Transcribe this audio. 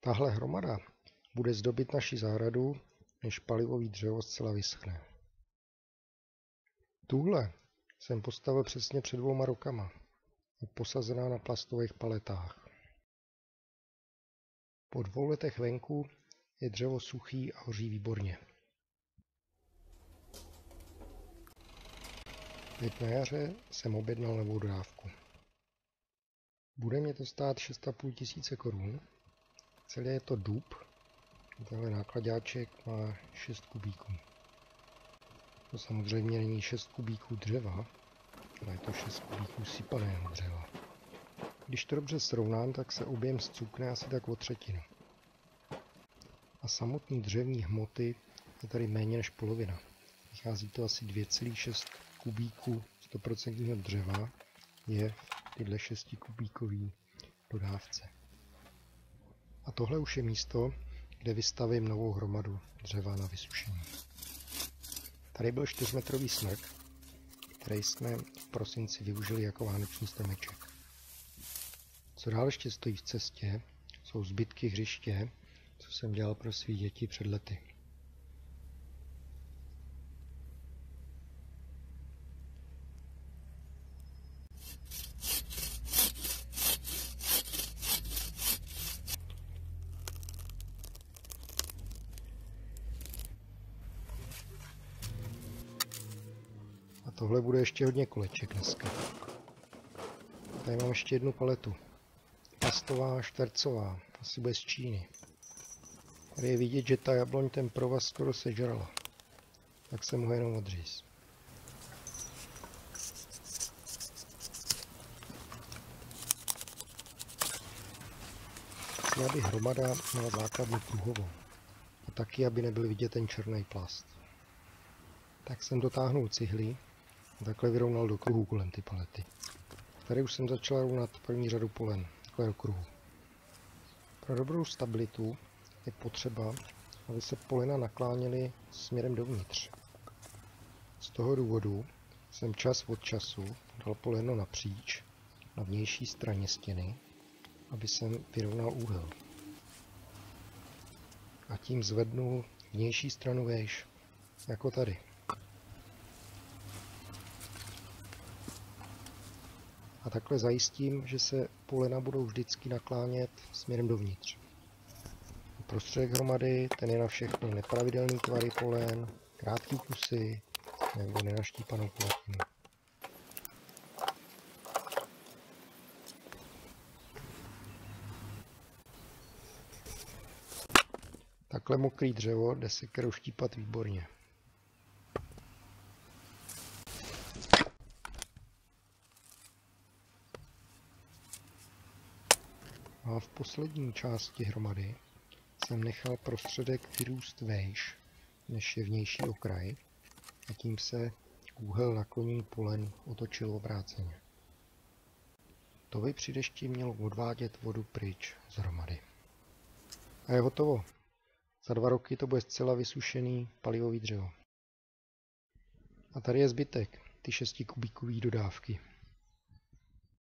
Tahle hromada bude zdobit naši zahradu, než palivový dřevo zcela vyschne. Tuhle jsem postavil přesně před 2 rokama. Je posazená na plastových paletách. Po 2 letech venku je dřevo suchý a hoří výborně. Teď na jaře jsem objednal novou dodávku. Bude mě to stát 6,5 tisíce korun. Celé je to dub. Tenhle nákladáček má 6 kubíků. To samozřejmě není 6 kubíků dřeva, ale je to 6 kubíků sypaného dřeva. Když to dobře srovnám, tak se objem zcukne asi tak o 1/3. A samotný dřevní hmoty je tady méně než polovina. Vychází to asi 2,6 kubíků 100% dřeva je v tyhle 6 kubíkový dodávce. A tohle už je místo, kde vystavím novou hromadu dřeva na vysušení. Tady byl 4metrový smrk, který jsme v prosinci využili jako vánoční stromeček. Co dál ještě stojí v cestě, jsou zbytky hřiště, co jsem dělal pro svý děti před lety. A tohle bude ještě hodně koleček dneska. Tady mám ještě jednu paletu. Plastová, čtvercová, asi bude z Číny. Tady je vidět, že ta jabloň ten provaz skoro sežrala. Tak jsem ho jenom odříz. Chci, aby hromada měla základnu pruhovou. A taky, aby nebyl vidět ten černý plast. Tak jsem dotáhnul cihly a takhle vyrovnal do kruhu kolem ty palety. Tady už jsem začal rovnat první řadu polen, takhle do kruhu. Pro dobrou stabilitu je potřeba, aby se polena nakláněly směrem dovnitř. Z toho důvodu jsem čas od času dal poleno napříč, na vnější straně stěny, aby jsem vyrovnal úhel. A tím zvednul vnější stranu vejš, jako tady. A takhle zajistím, že se polena budou vždycky naklánět směrem dovnitř. Prostředek hromady, ten je na všechny nepravidelný tvary polen, krátký kusy nebo nenaštípanou platinu. Takhle mokrý dřevo jde se kerou štípat výborně. A v poslední části hromady jsem nechal prostředek vyrůst vejš, než je vnější okraj, a tím se úhel naklonění polen otočil obráceně. To by při dešti mělo odvádět vodu pryč z hromady. A je hotovo. Za 2 roky to bude zcela vysušený palivový dřevo. A tady je zbytek, ty 6 kubíkové dodávky.